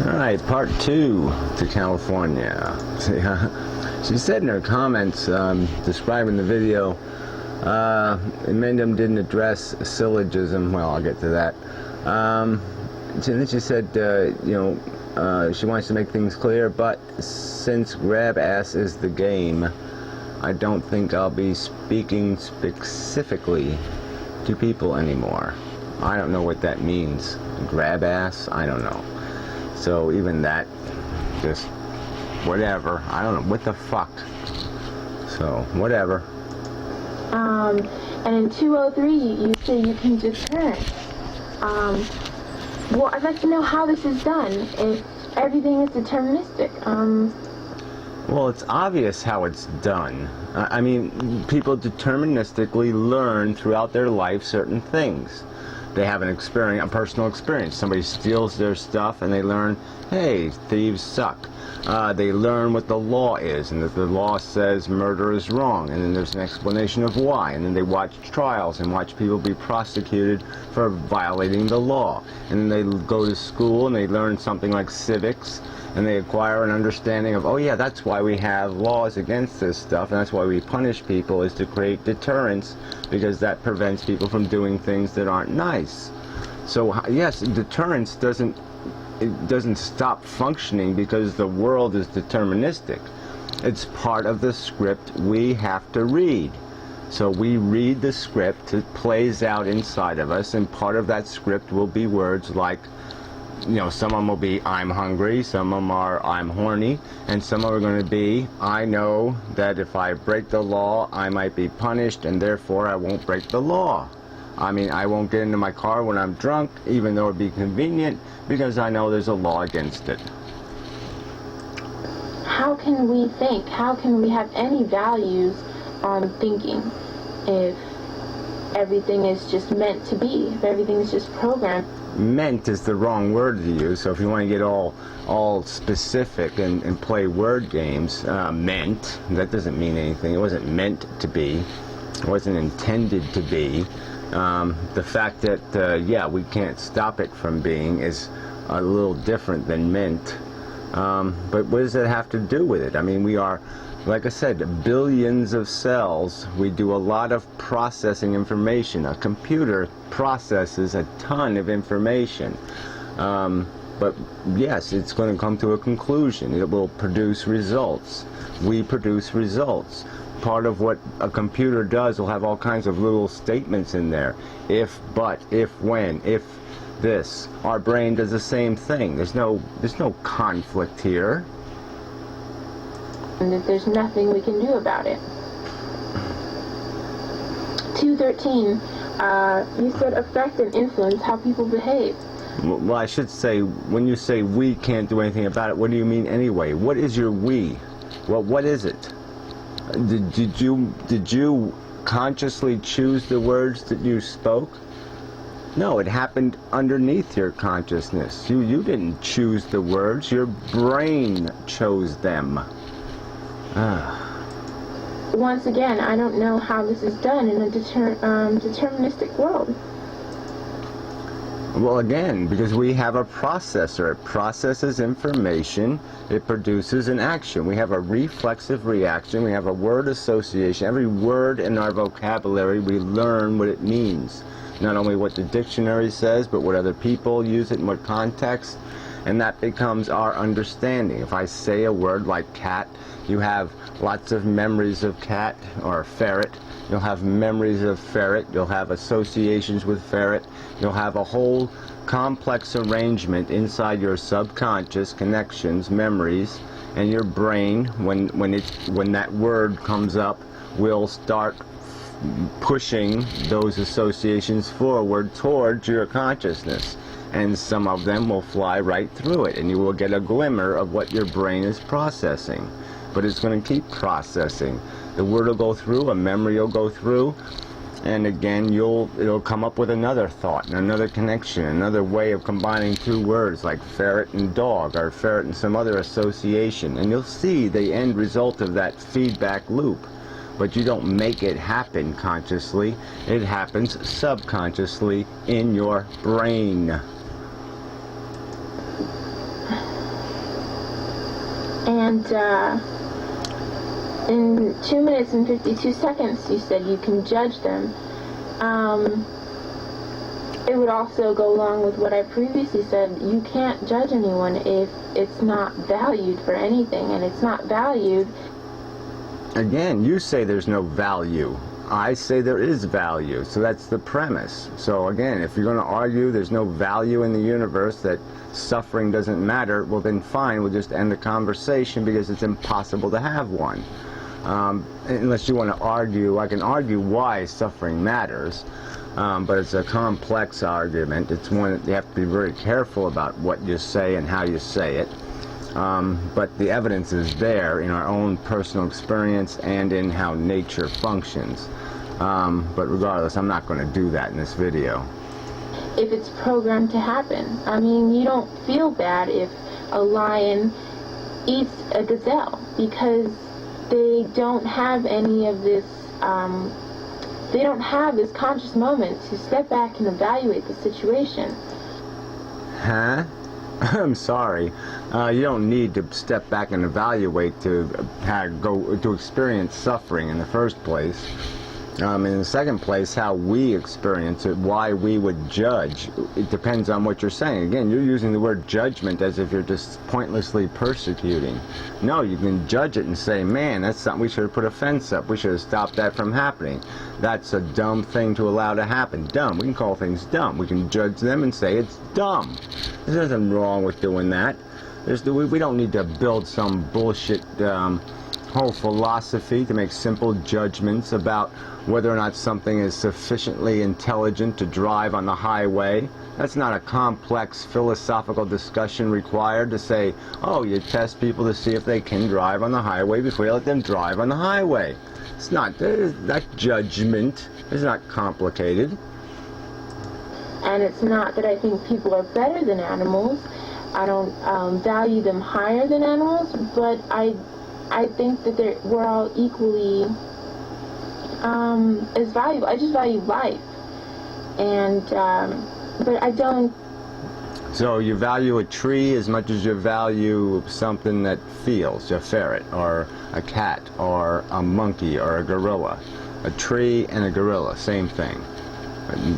Alright, part 2 to California. She said in her comments describing the video, Mendham didn't address syllogism. Well, I'll get to that. And then she said, she wants to make things clear, but since grab ass is the game, I don't think I'll be speaking specifically to people anymore. I don't know what that means. Grab ass? I don't know. So even that, just whatever. I don't know. What the fuck? So, whatever. And in 203, you say you can deter. Well, I'd like to know how this is done, if everything is deterministic. Well, it's obvious how it's done. I mean, people deterministically learn throughout their life certain things. They have an experience, a personal experience. Somebody steals their stuff and they learn, hey, thieves suck. They learn what the law is, and that the law says murder is wrong, and then there's an explanation of why, and then they watch trials and watch people be prosecuted for violating the law. And then they go to school and they learn something like civics, and they acquire an understanding of, oh yeah, that's why we have laws against this stuff, and that's why we punish people, is to create deterrence, because that prevents people from doing things that aren't nice. So yes, deterrence doesn't stop functioning because the world is deterministic. It's part of the script we have to read. So we read the script, it plays out inside of us, and part of that script will be words like, some of them will be, I'm hungry, some of them are, I'm horny, and some of them are going to be, I know that if I break the law, I might be punished, and therefore I won't break the law. I mean, I won't get into my car when I'm drunk, even though it'd be convenient, because I know there's a law against it. How can we think? How can we have any values on thinking if everything is just meant to be, if everything is just programmed? Meant is the wrong word to use, so if you want to get all specific and play word games, meant, that doesn't mean anything. It wasn't meant to be. It wasn't intended to be. The fact that, we can't stop it from being is a little different than meant. But what does that have to do with it? I mean, we are, like I said, billions of cells. We do a lot of processing information. A computer processes a ton of information. But yes, it's going to come to a conclusion. It will produce results. We produce results. Part of what a computer does will have all kinds of little statements in there. If, but, if, when, if this. Our brain does the same thing. There's no conflict here. And that there's nothing we can do about it. 213, you said affect and influence how people behave. Well, I should say, when you say we can't do anything about it, what do you mean anyway? What is your we? Well, what is it? Did you consciously choose the words that you spoke? No, it happened underneath your consciousness. You didn't choose the words. Your brain chose them. Once again, I don't know how this is done in a deterministic world. Well, again, because we have a processor. It processes information. It produces an action. We have a reflexive reaction. We have a word association. Every word in our vocabulary, we learn what it means. Not only what the dictionary says, but what other people use it in what context. And that becomes our understanding. If I say a word like cat, you have lots of memories of cat or ferret. You'll have memories of ferret. You'll have associations with ferret. You'll have a whole complex arrangement inside your subconscious, connections, memories, and your brain, when that word comes up, will start pushing those associations forward towards your consciousness. And some of them will fly right through it, and you will get a glimmer of what your brain is processing. But it's going to keep processing. The word will go through, a memory will go through, and again it'll come up with another thought and another connection, another way of combining two words like ferret and dog, or ferret and some other association, and you'll see the end result of that feedback loop. But you don't make it happen consciously. It happens subconsciously in your brain. And in 2 minutes and 52 seconds, you said you can judge them. It would also go along with what I previously said. You can't judge anyone if it's not valued for anything, and it's not valued. Again, you say there's no value. I say there is value. So that's the premise. So again, if you're going to argue there's no value in the universe, that suffering doesn't matter, well then fine, we'll just end the conversation, because it's impossible to have one. Unless you want to argue, I can argue why suffering matters. But it's a complex argument. It's one that you have to be very careful about what you say and how you say it. But the evidence is there in our own personal experience and in how nature functions. But regardless, I'm not going to do that in this video. If it's programmed to happen. I mean, you don't feel bad if a lion eats a gazelle, because they don't have any of this, they don't have this conscious moment to step back and evaluate the situation. Huh? I'm sorry. You don't need to step back and evaluate to experience suffering in the first place. In the second place, how we experience it, why we would judge, it depends on what you're saying. Again, you're using the word judgment as if you're just pointlessly persecuting. No, you can judge it and say, man, that's something, we should have put a fence up. We should have stopped that from happening. That's a dumb thing to allow to happen. Dumb. We can call things dumb. We can judge them and say it's dumb. There's nothing wrong with doing that. We don't need to build some bullshit whole philosophy to make simple judgments about whether or not something is sufficiently intelligent to drive on the highway. That's not a complex philosophical discussion required to say, oh, you test people to see if they can drive on the highway before you let them drive on the highway. It's not, that judgment is not complicated. And it's not that I think people are better than animals. I don't value them higher than animals, but I think that we're all equally as valuable. I just value life, and but I don't. So you value a tree as much as you value something that feels, a ferret, or a cat, or a monkey, or a gorilla. A tree and a gorilla, same thing.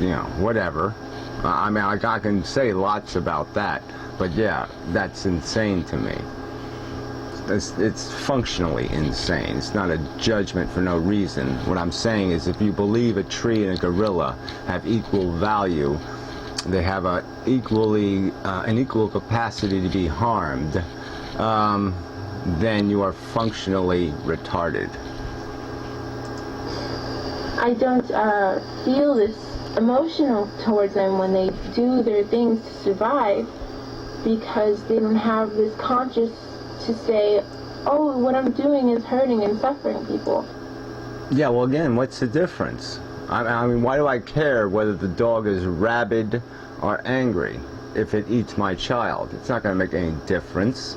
You know, whatever. I mean, I can say lots about that, but yeah, that's insane to me. It's functionally insane. It's not a judgment for no reason. What I'm saying is, if you believe a tree and a gorilla have equal value, they have an equal capacity to be harmed, then you are functionally retarded. I don't feel this emotional towards them when they do their things to survive, because they don't have this conscious to say, oh, what I'm doing is hurting and suffering people. Yeah, well, again, what's the difference? I mean, why do I care whether the dog is rabid or angry if it eats my child? It's not going to make any difference.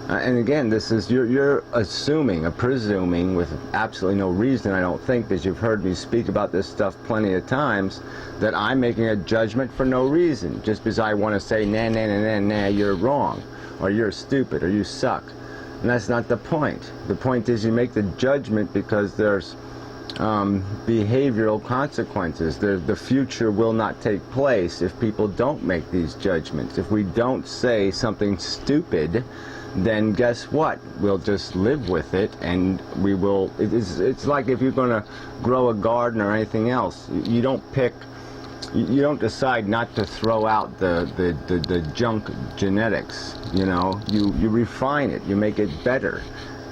And again, this is, you're assuming, presuming with absolutely no reason, I don't think, because you've heard me speak about this stuff plenty of times, that I'm making a judgment for no reason, just because I want to say, nah, nah, nah, nah, nah, you're wrong, or you're stupid, or you suck. And that's not the point. The point is you make the judgment because there's behavioral consequences. The future will not take place if people don't make these judgments. If we don't say something stupid, then guess what? We'll just live with it, and we will. It's like if you're going to grow a garden or anything else. You don't pick. You don't decide not to throw out the junk genetics. You know, you refine it. You make it better.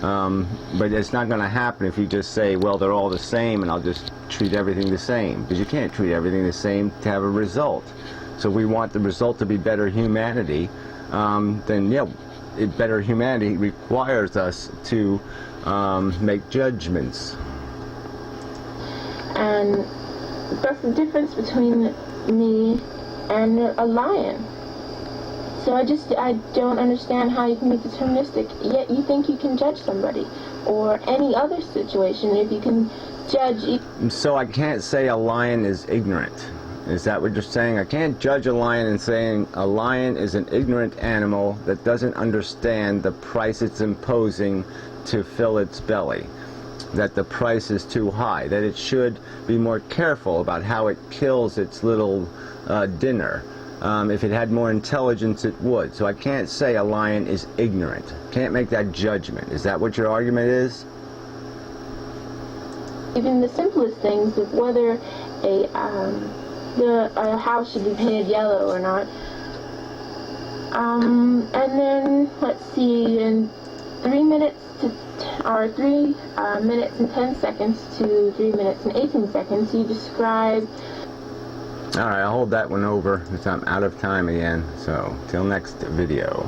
But it's not going to happen if you just say, well, they're all the same, and I'll just treat everything the same. Because you can't treat everything the same to have a result. So we want the result to be better humanity. Then yeah. Better humanity requires us to make judgments. And that's the difference between me and a lion. So I don't understand how you can be deterministic, yet you think you can judge somebody, or any other situation, if you can judge. So I can't say a lion is ignorant. Is that what you're saying? I can't judge a lion and saying a lion is an ignorant animal that doesn't understand the price it's imposing to fill its belly. That the price is too high. That it should be more careful about how it kills its little dinner. If it had more intelligence, it would. So I can't say a lion is ignorant. Can't make that judgment. Is that what your argument is? Even the simplest things of whether a house should be painted yellow or not. And then, let's see, in 3 minutes and 10 seconds to 3 minutes and 18 seconds, you describe... Alright, I'll hold that one over because I'm out of time again. So, till next video.